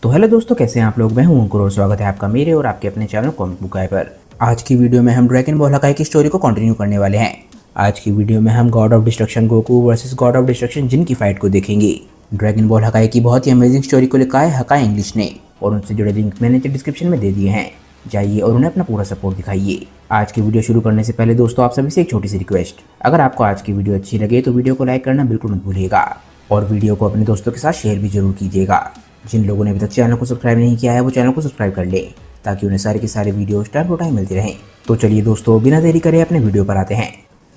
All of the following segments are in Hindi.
तो हेलो दोस्तों, कैसे हैं आप लोग। मैं हूं अंकुर और स्वागत है आपका मेरे और आपके अपने चैनल कॉमिक बुक गाय पर। आज की वीडियो में हम ड्रैगन बॉल हकाई की स्टोरी को कंटिन्यू करने वाले हैं। आज की वीडियो में हम god of destruction Goku versus god of destruction जिन की फाइट को देखेंगे। ड्रैगन बॉल हकाई की बहुत ही अमेजिंग स्टोरी को लिखा है हकाई इंग्लिश ने और उनसे जुड़े लिंक मैंने डिस्क्रिप्शन में दे दिए हैं। जाइए और उन्हें अपना पूरा सपोर्ट दिखाइए। आज की वीडियो शुरू करने से पहले दोस्तों आप सभी से एक छोटी सी रिक्वेस्ट, अगर आपको आज की वीडियो अच्छी लगे तो वीडियो को लाइक करना बिल्कुल मत भूलिएगा और वीडियो को अपने दोस्तों के साथ शेयर भी जरूर कीजिएगा। जिन लोगों ने अभी तक चैनल को सब्सक्राइब नहीं किया है वो चैनल को सब्सक्राइब कर ले ताकि उन्हें सारे के सारे वीडियोस टाइम टू टाइम मिलते रहें। तो चलिए दोस्तों, बिना देरी करे अपने वीडियो पर आते हैं।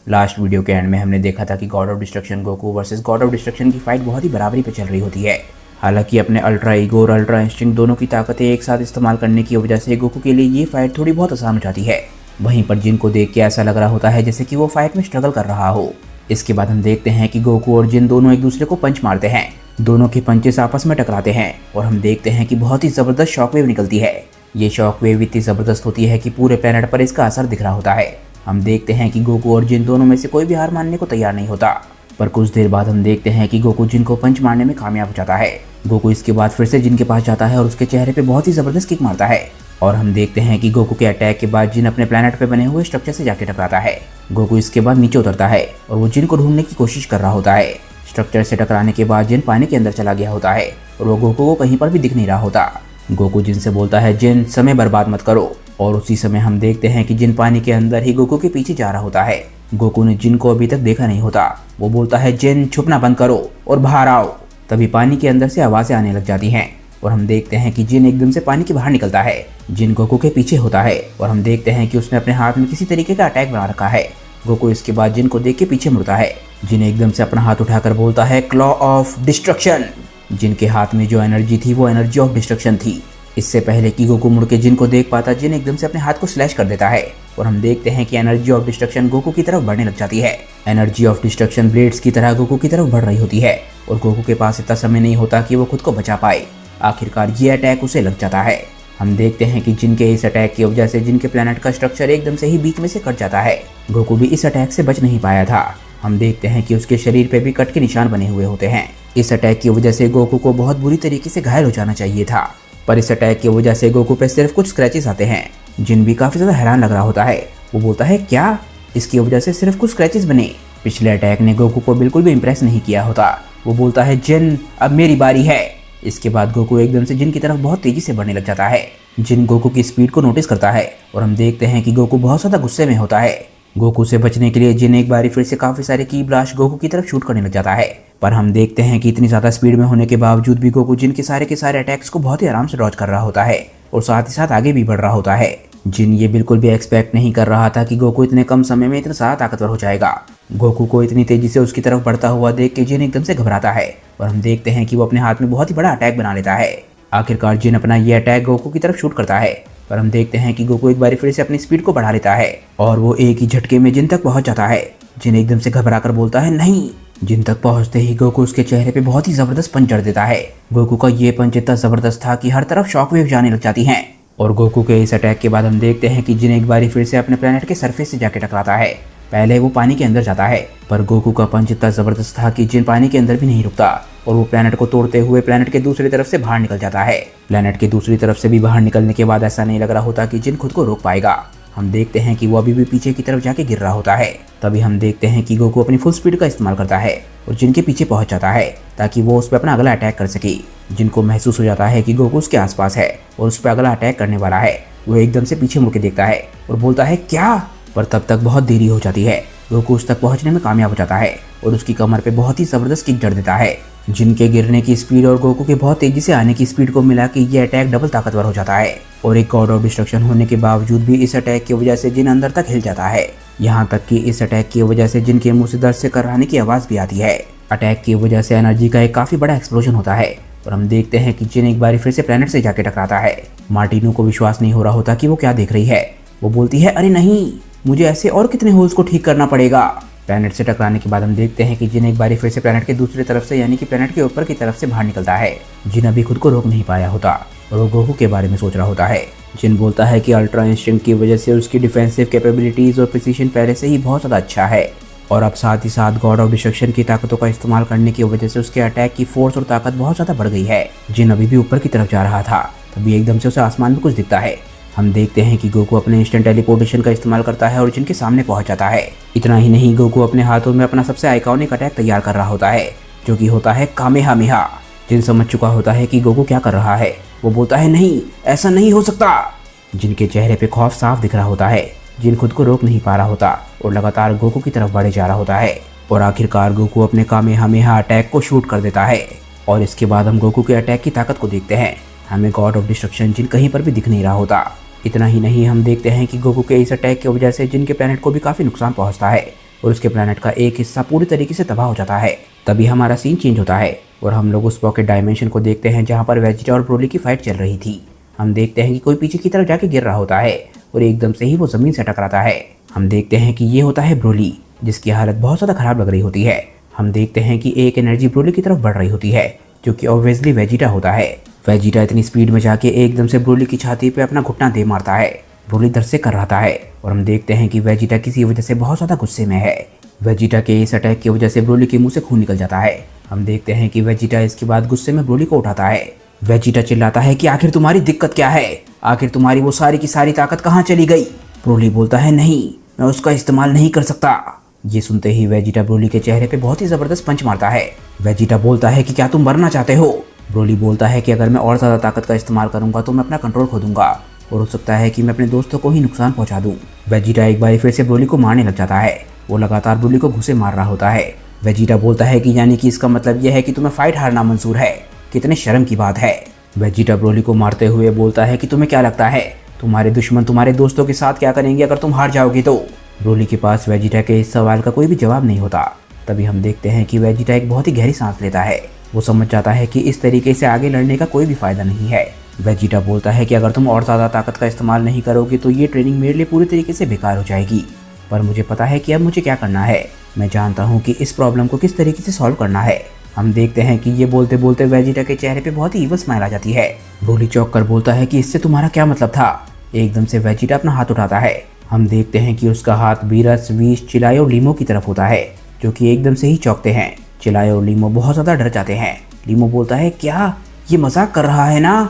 लास्ट वीडियो के एंड में हमने देखा था कि God of destruction Goku versus god of destruction की फाइट बहुत ही बराबरी पे चल रही होती है। हालांकि अपने अल्ट्रा ईगो और अल्ट्रा इंस्टिंक्ट दोनों की ताकतें एक साथ इस्तेमाल करने की वजह से गोकू के लिए ये फाइट थोड़ी बहुत आसान हो जाती है। वहीं पर जिन को देख के ऐसा लग रहा होता है जैसे कि वो फाइट में स्ट्रगल कर रहा हो। इसके बाद हम देखते हैं कि गोकू और जिन दोनों एक दूसरे को पंच मारते हैं। दोनों के पंचेस आपस में टकराते हैं और हम देखते हैं कि बहुत ही ज़बरदस्त शॉकवेव निकलती है। ये शॉकवेव इतनी ज़बरदस्त होती है कि पूरे प्लेनेट पर इसका असर दिख रहा होता है। हम देखते हैं कि गोकू और जिन दोनों में से कोई भी हार मानने को तैयार नहीं होता। पर कुछ देर बाद हम देखते हैं कि गोकू जिन को पंच मारने में कामयाब हो जाता है। गोकू इसके बाद फिर से जिन के पास जाता है और उसके चेहरे पे बहुत ही ज़बरदस्त किक मारता है और हम देखते हैं कि गोकू के अटैक के बाद जिन अपने प्लेनेट पे बने हुए स्ट्रक्चर से जाके टकराता है। गोकू इसके बाद नीचे उतरता है और वो जिन को ढूंढने की कोशिश कर रहा होता है। स्ट्रक्चर से टकराने के बाद जिन पानी के अंदर चला गया होता है और वो गोकू को कहीं पर भी दिख नहीं रहा होता। गोकू जिन से बोलता है जिन समय बर्बाद मत करो और उसी समय हम देखते हैं कि जिन पानी के अंदर ही गोकू के पीछे जा रहा होता है। गोकू ने जिन को अभी तक देखा नहीं होता। वो बोलता है जिन छुपना बंद करो और बाहर आओ। तभी पानी के अंदर से आवाज़ें आने लग जाती हैं और हम देखते हैं कि जिन एकदम से पानी के बाहर निकलता है। जिन गोकू के पीछे होता है और हम देखते हैं कि उसने अपने हाथ में किसी तरीके का अटैक बना रखा है। गोकू इसके बाद जिन को देख के पीछे मुड़ता है। जिन एकदम से अपना हाथ उठाकर बोलता है क्लॉ ऑफ डिस्ट्रक्शन। जिन के हाथ में जो एनर्जी थी वो एनर्जी ऑफ डिस्ट्रक्शन थी। इससे पहले कि गोकू मुड़ के जिन को देख पाता, जिन एकदम से अपने हाथ को स्लैश कर देता है और हम देखते हैं कि एनर्जी ऑफ डिस्ट्रक्शन गोकू की तरफ बढ़ने लग जाती है। एनर्जी ऑफ डिस्ट्रक्शन ब्लेड्स की तरह गोकू की तरफ बढ़ रही होती है और गोकू के पास इतना समय नहीं होता कि वो खुद को बचा पाए। आखिरकार ये अटैक उसे लग जाता है। हम देखते हैं कि जिन के इस अटैक की वजह से जिन के प्लेनेट का स्ट्रक्चर एकदम से ही बीच में से कट जाता है। गोकू भी इस अटैक से बच नहीं पाया था। हम देखते हैं कि उसके शरीर पे भी कट के निशान बने हुए होते हैं। इस अटैक की वजह से गोकू को बहुत बुरी तरीके से घायल हो जाना चाहिए था, पर इस अटैक की वजह से गोकू पे सिर्फ कुछ स्क्रैचेस आते हैं। जिन भी काफ़ी ज़्यादा हैरान लग रहा होता है। वो बोलता है क्या इसकी वजह से सिर्फ कुछ स्क्रैचेस बने? पिछले अटैक ने गोकू को बिल्कुल भी इम्प्रेस नहीं किया होता। वो बोलता है जिन अब मेरी बारी है। इसके बाद गोकू एकदम से जिन की तरफ बहुत तेज़ी से बढ़ने लग जाता है। जिन गोकू की स्पीड को नोटिस करता है और हम देखते हैं कि गोकू बहुत ज़्यादा गुस्से में होता है। गोकू से बचने के लिए जिन एक बारी फिर से काफ़ी सारे की ब्लास्ट गोकू की तरफ शूट करने लग जाता है। पर हम देखते हैं कि इतनी ज़्यादा स्पीड में होने के बावजूद भी गोकू जिन के सारे अटैक्स को बहुत ही आराम से डॉज कर रहा होता है और साथ ही साथ आगे भी बढ़ रहा होता है। जिन ये बिल्कुल भी एक्सपेक्ट नहीं कर रहा था कि गोकू इतने कम समय में इतना ज़्यादा ताकतवर हो जाएगा। गोकू को इतनी तेज़ी से उसकी तरफ बढ़ता हुआ देख के जिन एकदम से घबराता है और हम देखते हैं कि वो अपने हाथ में बहुत ही बड़ा अटैक बना लेता है। आखिरकार जिन अपना ये अटैक गोकू की तरफ शूट करता है, पर हम देखते हैं कि गोकू एक बार फिर से अपनी स्पीड को बढ़ा लेता है और वो एक ही झटके में जिन तक पहुंच जाता है। जिन एकदम से घबरा कर बोलता है नहीं। जिन तक पहुंचते ही गोकू उसके चेहरे पे बहुत ही ज़बरदस्त पंच जड़ देता है। गोकू का ये पंच इतना ज़बरदस्त था कि हर तरफ शॉकवेव जाने लग जाती हैं और गोकू के इस अटैक के बाद हम देखते हैं कि जिन एक बारी फिर से अपने प्लेनेट के सरफेस से जाके टकराता है। पहले वो पानी के अंदर जाता है, पर गोकू का पंच इतना ज़बरदस्त था कि जिन पानी के अंदर भी नहीं रुकता और वो प्लेनेट को तोड़ते हुए प्लेनेट के दूसरी तरफ से बाहर निकल जाता है। प्लेनेट के दूसरी तरफ से भी बाहर निकलने के बाद ऐसा नहीं लग रहा होता कि जिन खुद को रोक पाएगा। हम देखते हैं कि वो अभी भी पीछे की तरफ जाके गिर रहा होता है। तभी हम देखते हैं कि गोकू अपनी फुल स्पीड का इस्तेमाल करता है और जिन के पीछे पहुंच जाता है ताकि वो उस पर अपना अगला अटैक कर सके। जिनको महसूस हो जाता है कि गोकू उसके आसपास है और उस पर अगला अटैक करने वाला है। वो एकदम से पीछे मुड़ के देखता है और बोलता है क्या, पर तब तक बहुत देरी हो जाती है। गोकू उस तक पहुंचने में कामयाब हो जाता है और उसकी कमर पे बहुत ही ज़बरदस्त किक जड़ देता है। जिनके गिरने की स्पीड और गोकू के बहुत तेजी से आने की स्पीड को मिला के ये अटैक डबल ताकतवर हो जाता है और एक गॉड ऑफ डिस्ट्रक्शन होने के बावजूद भी इस अटैक की वजह से जिन अंदर तक हिल जाता है। यहाँ तक कि इस अटैक की वजह से जिन के मुंह से दर्द से कराने की आवाज़ भी आती है। अटैक की वजह से एनर्जी का एक काफ़ी बड़ा एक्सप्लोजन होता है और हम देखते हैं कि जिन एक बारी फिर से प्लेनेट से जाके टकराता है। मार्टिनो को विश्वास नहीं हो रहा होता कि वो क्या देख रही है। वो बोलती है अरे नहीं, मुझे ऐसे और कितने होल्स को ठीक करना पड़ेगा। प्लेनेट से टकराने के बाद हम देखते हैं कि जिन एक बारी फिर से प्लेनेट के दूसरी तरफ से यानी कि प्लेनेट के ऊपर की तरफ से बाहर निकलता है। जिन अभी खुद को रोक नहीं पाया होता और वो गोकू के बारे में सोच रहा होता है। जिन बोलता है कि अल्ट्रा इंस्टिंक्ट की वजह से उसकी डिफेंसिव कैपेबिलिटीज और प्रिसीशन पहले से ही बहुत ज़्यादा अच्छा है और अब साथ ही साथ गॉड ऑफ डिस्ट्रक्शन की ताकतों का इस्तेमाल करने की वजह से उसके अटैक की फोर्स और ताकत बहुत ज़्यादा बढ़ गई है। जिन अभी भी ऊपर की तरफ जा रहा था, तभी एकदम से उसे आसमान में कुछ दिखता है। हम देखते हैं कि गोकू अपने इंस्टेंट टेलीपोर्टेशन का इस्तेमाल करता है और जिन के सामने पहुंच जाता है। इतना ही नहीं, गोकू अपने हाथों में अपना सबसे आइकॉनिक अटैक तैयार कर रहा होता है, जो कि होता है कामेहामेहा। जिन समझ चुका होता है कि गोकू क्या कर रहा है, वो बोलता है नहीं, ऐसा नहीं हो सकता। जिनके चेहरे पे खौफ साफ दिख रहा होता है। जिन खुद को रोक नहीं पा रहा होता और लगातार गोकू की तरफ बढ़े जा रहा होता है। और आखिरकार गोकू अपने कामेहामेहा अटैक को शूट कर देता है। और इसके बाद हम गोकू के अटैक की ताकत को देखते हैं। हमें गॉड ऑफ डिस्ट्रक्शन जिन कहीं पर भी दिख नहीं रहा होता। इतना ही नहीं, हम देखते हैं कि गोकू के इस अटैक की वजह से जिन के प्लेनेट को भी काफी नुकसान पहुंचता है और उसके प्लेनेट का एक हिस्सा पूरी तरीके से तबाह हो जाता है। तभी हमारा सीन चेंज होता है और हम लोग उस पॉकेट डायमेंशन को देखते हैं जहाँ पर वेजिटा और ब्रोली की फाइट चल रही थी। हम देखते हैं कि कोई पीछे की तरफ जाके गिर रहा होता है और एकदम से ही वो जमीन से टकराता है। हम देखते हैं कि ये होता है ब्रोली, जिसकी हालत बहुत ज़्यादा खराब लग रही होती है। हम देखते हैं कि एक एनर्जी ब्रोली की तरफ बढ़ रही होती है, जो कि ऑब्वियसली वेजिटा होता है। वेजिटा इतनी स्पीड में जाके एकदम से ब्रोली की छाती पे अपना घुटना दे मारता है। ब्रोली दर्द से कर रहा है और हम देखते हैं कि वेजिटा किसी वजह से बहुत ज़्यादा गुस्से में है। वेजिटा के इस अटैक की वजह से ब्रोली के मुंह से खून निकल जाता है। हम देखते हैं कि वेजिटा इसके बाद गुस्से में ब्रोली को उठाता है। वेजिटा चिल्लाता है कि आखिर तुम्हारी दिक्कत क्या है, आखिर तुम्हारी वो सारी की सारी ताकत कहाँ चली गई। ब्रोली बोलता है नहीं, मैं उसका इस्तेमाल नहीं कर सकता। ये सुनते ही वेजिटा ब्रोली के चेहरे पे बहुत ही जबरदस्त पंच मारता है। वेजिटा बोलता है कि क्या तुम मरना चाहते हो। ब्रोली बोलता है कि अगर मैं और ज़्यादा ताकत का इस्तेमाल करूंगा तो मैं अपना कंट्रोल खो दूंगा और हो सकता है कि मैं अपने दोस्तों को ही नुकसान पहुंचा दूं। वेजिटा एक बार फिर से ब्रोली को मारने लग जाता है। वो लगातार ब्रोली को घुसे मार रहा होता है। वेजिटा बोलता है कि यानी कि इसका मतलब यह है कि तुम्हें फाइट हारना मंजूर है। कितने शर्म की बात है। वेजिटा ब्रोली को मारते हुए बोलता है कि तुम्हें क्या लगता है तुम्हारे दुश्मन तुम्हारे दोस्तों के साथ क्या करेंगे अगर तुम हार जाओगे तो। ब्रोली के पास वेजिटा के इस सवाल का कोई भी जवाब नहीं होता। तभी हम देखते हैं कि वेजिटा एक बहुत ही गहरी सांस लेता है। वो समझ जाता है कि इस तरीके से आगे लड़ने का कोई भी फायदा नहीं है। वेजिटा बोलता है कि अगर तुम और ज़्यादा ताकत का इस्तेमाल नहीं करोगे तो ये ट्रेनिंग मेरे लिए पूरी तरीके से बेकार हो जाएगी। पर मुझे पता है कि अब मुझे क्या करना है। मैं जानता हूँ कि इस प्रॉब्लम को किस तरीके से सॉल्व करना है। हम देखते हैं कि ये बोलते बोलते वेजिटा के चेहरे पे बहुत ही इवल स्माइल आ जाती है। ब्रोली चौंक कर बोलता है कि इससे तुम्हारा क्या मतलब था। एकदम से वेजिटा अपना हाथ उठाता है। हम देखते हैं कि उसका हाथ बीरस, वीस, चिलायो और लीमो की तरफ होता है, जो कि एकदम से ही चौंकते हैं। चिलायो और लीमो बहुत ज़्यादा डर जाते हैं। लीमो बोलता है क्या ये मजाक कर रहा है ना।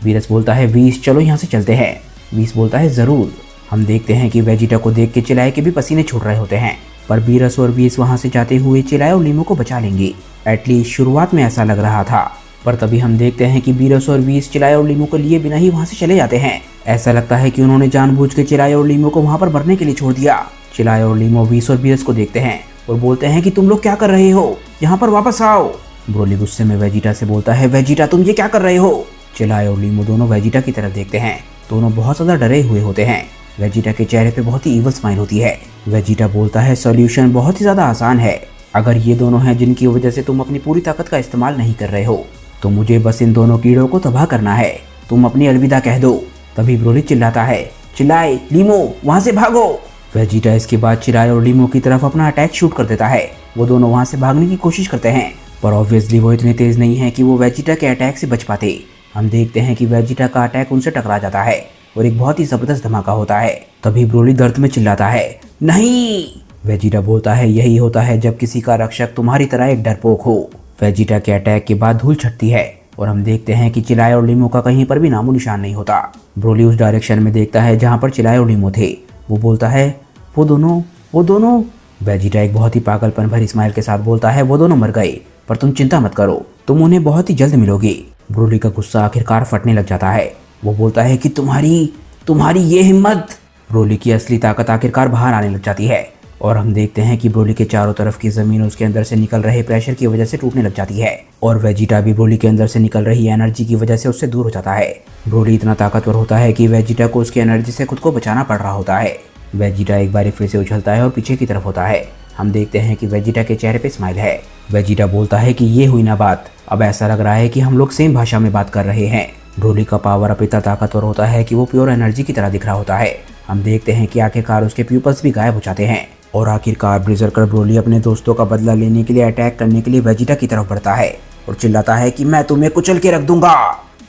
बीरस बोलता है वीस चलो यहाँ से चलते हैं। वीस बोलता है ज़रूर। हम देखते हैं कि वेजिटा को देख के चिलाए के भी पसीने छूट रहे होते हैं, पर बीरस और वीस वहाँ से जाते हुए चिलायो और लीमो को बचा लेंगे। एटलीस्ट शुरुआत में ऐसा लग रहा था, पर तभी हम देखते हैं कि बीरस और वीस चिलायो और लीमो को लिए बिना ही वहाँ से चले जाते हैं। ऐसा लगता है कि उन्होंने जानबूझ के चिलायो और लीमो को वहाँ पर मरने के लिए छोड़ दिया। चिलायो और लीमो वीस और बीरस को देखते हैं और बोलते हैं कि तुम लोग क्या कर रहे हो, यहाँ पर वापस आओ। ब्रोली गुस्से में वेजिटा से बोलता है वेजिटा तुम ये क्या कर रहे हो। चिलायो और लीमो दोनों वेजिटा की तरफ देखते हैं। दोनों बहुत ज़्यादा डरे हुए होते हैं। वेजिटा के चेहरे पे बहुत ही इवल स्माइल होती है। वेजिटा बोलता है सॉल्यूशन बहुत ही ज़्यादा आसान है। अगर ये दोनों हैं जिनकी वजह से तुम अपनी पूरी ताकत का इस्तेमाल नहीं कर रहे हो, तो मुझे बस इन दोनों कीड़ों को तबाह करना है। तुम अपनी अलविदा कह दो। तभी ब्रोली चिल्लाता है चिल्लाए लीमो वहाँ से भागो। वेजिटा इसके बाद चिलायो और लीमो की तरफ अपना अटैक शूट कर देता है। वो दोनों वहाँ से भागने की कोशिश करते हैं, पर ऑब्वियसली वो इतने तेज नहीं है कि वो वेजिटा के अटैक से बच पाते। हम देखते हैं कि वेजिटा का अटैक उनसे टकरा जाता है और एक बहुत ही जबरदस्त धमाका होता है। तभी ब्रोली दर्द में चिल्लाता है नहीं। वेजिटा बोलता है यही होता है जब किसी का रक्षक तुम्हारी तरह एक डरपोक हो। वेजिटा के अटैक के बाद धूल छटती है और हम देखते हैं कि चिलायो और लीमो का कहीं पर भी नामो निशान नहीं होता। ब्रोली उस डायरेक्शन में देखता है जहाँ पर चिलायो और लीमो थे। वो बोलता है वो दोनों। वेजिटा एक बहुत ही पागलपन भरी स्माइल के साथ बोलता है वो दोनों मर गए, पर तुम चिंता मत करो, तुम उन्हें बहुत ही जल्द मिलोगे। ब्रोली का गुस्सा आखिरकार फटने लग जाता है। वो बोलता है कि तुम्हारी ये हिम्मत। ब्रोली की असली ताकत आखिरकार बाहर आने लग जाती है और हम देखते हैं कि ब्रोली के चारों तरफ की जमीन उसके अंदर से निकल रहे प्रेशर की वजह से टूटने लग जाती है और वेजिटा भी ब्रोली के अंदर से निकल रही एनर्जी की वजह से उससे दूर हो जाता है। ब्रोली इतना ताकतवर होता है कि वेजिटा को उसकी एनर्जी से खुद को बचाना पड़ रहा होता है। वेजिटा एक बार फिर से उछलता है और पीछे की तरफ होता है। हम देखते हैं कि वेजिटा के चेहरे पे स्माइल है। वेजिटा बोलता है कि ये हुई ना बात, अब ऐसा लग रहा है कि हम लोग सेम भाषा में बात कर रहे हैं। ब्रोली का पावर अब इतना ताकतवर होता है कि वो प्योर एनर्जी की तरह दिख रहा होता है। हम देखते हैं कि आखिरकार उसके प्यूपल्स भी गायब हो जाते हैं और आखिरकार ब्रिजर्कर ब्रोली अपने दोस्तों का बदला लेने के लिए अटैक करने के लिए वेजिटा की तरफ बढ़ता है और चिल्लाता है कि मैं तुम्हें कुचल के रख दूंगा।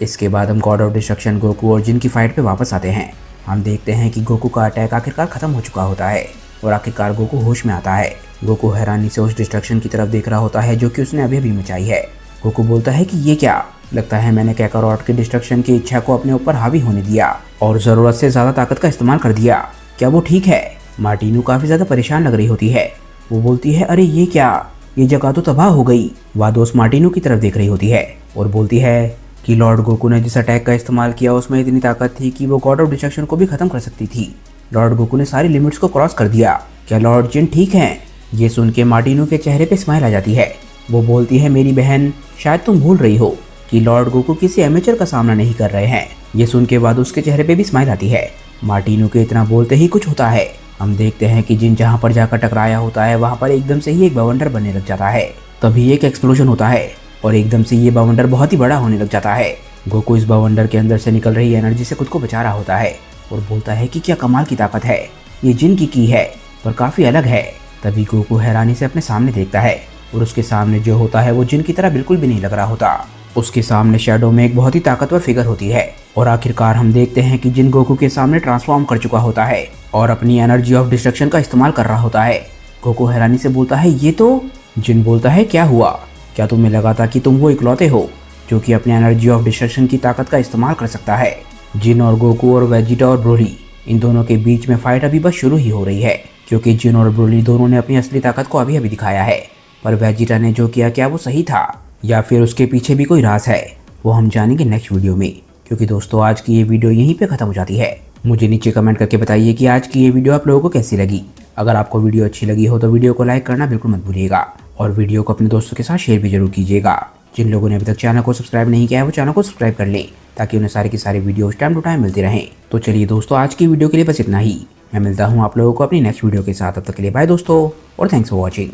इसके बाद हम गॉड ऑफ डिस्ट्रक्शन गोकू और जिन की फाइट पे वापस आते हैं। हम देखते हैं कि गोकू का अटैक आखिरकार खत्म हो चुका होता है और आखिरकार गोकू होश में आता है। गोकू हैरानी से उस डिस्ट्रक्शन की तरफ देख रहा होता है जो कि उसने अभी अभी मचाई है। गोकू बोलता है कि ये क्या, लगता है मैंने काकारोट के डिस्ट्रक्शन की इच्छा को अपने ऊपर हावी होने दिया और जरूरत से ज्यादा ताकत का इस्तेमाल कर दिया, क्या वो ठीक है? मार्टिनो काफी ज्यादा परेशान लग रही होती है। वो बोलती है अरे ये क्या, ये जगह तो तबाह हो गई। वादोस मार्टिनो की तरफ देख रही होती है और बोलती है कि लॉर्ड गोकू ने जिस अटैक का इस्तेमाल किया उसमें इतनी ताकत थी कि वो गॉड ऑफ डिस्ट्रक्शन को भी खत्म कर सकती थी। लॉर्ड गोकू ने सारी लिमिट्स को क्रॉस कर दिया। क्या लॉर्ड जिन ठीक हैं? ये सुन के मार्टिनो के चेहरे पे स्माइल आ जाती है। वो बोलती है मेरी बहन, शायद तुम भूल रही हो कि लॉर्ड गोकू किसी एमेचर का सामना नहीं कर रहे हैं। ये सुन के बाद उसके चेहरे पे भी स्माइल आती है। मार्टिनो के इतना बोलते ही कुछ होता है। हम देखते हैं कि जिन जहाँ पर जाकर टकराया होता है वहाँ पर एकदम से ही एक बवंडर बनने लग जाता है। तभी एक एक्सप्लोजन होता है और एकदम से ये बवंडर बहुत ही बड़ा होने लग जाता है। गोकू इस बवंडर के अंदर से निकल रही एनर्जी से खुद को बचा रहा होता है और बोलता है कि क्या कमाल की ताकत है, ये जिन की है पर काफी अलग है। तभी गोकू हैरानी से अपने सामने देखता है और उसके सामने जो होता है वो जिन की तरह बिल्कुल भी नहीं लग रहा होता। उसके सामने शैडो में एक बहुत ही ताकतवर फिगर होती है और आखिरकार हम देखते हैं कि जिन गोकू के सामने ट्रांसफॉर्म कर चुका होता है और अपनी एनर्जी ऑफ डिस्ट्रक्शन का इस्तेमाल कर रहा होता है। गोकू हैरानी से बोलता है ये तो। जिन बोलता है क्या हुआ, क्या तुम्हें लगा था कि तुम वो इकलौते हो जो कि अपनी एनर्जी ऑफ डिस्ट्रक्शन की ताकत का इस्तेमाल कर सकता है? जिन और गोकू और वेजिटा और ब्रोली, इन दोनों के बीच में फाइट अभी बस शुरू ही हो रही है क्योंकि जिन और ब्रोली दोनों ने अपनी असली ताकत को अभी अभी दिखाया है। पर वेजिटा ने जो किया क्या वो सही था या फिर उसके पीछे भी कोई राज है, वो हम जानेंगे नेक्स्ट वीडियो में। क्योंकि दोस्तों आज की ये वीडियो यहीं पे खत्म हो जाती है। मुझे नीचे कमेंट करके बताइए कि आज की ये वीडियो आप लोगों को कैसी लगी। अगर आपको वीडियो अच्छी लगी हो तो वीडियो को लाइक करना बिल्कुल मत भूलिएगा और वीडियो को अपने दोस्तों के साथ शेयर भी जरूर कीजिएगा। जिन लोगों ने अभी तक चैनल को सब्सक्राइब नहीं किया है वो चैनल को सब्सक्राइब कर लें ताकि उन्हें सारी की सारी वीडियोस टाइम टू टाइम मिलती रहें। तो चलिए दोस्तों आज की वीडियो के लिए बस इतना ही। मैं मिलता हूँ आप लोगों को अपनी नेक्स्ट वीडियो के साथ। तब तक के लिए बाय दोस्तों और थैंक्स फॉर वॉचिंग।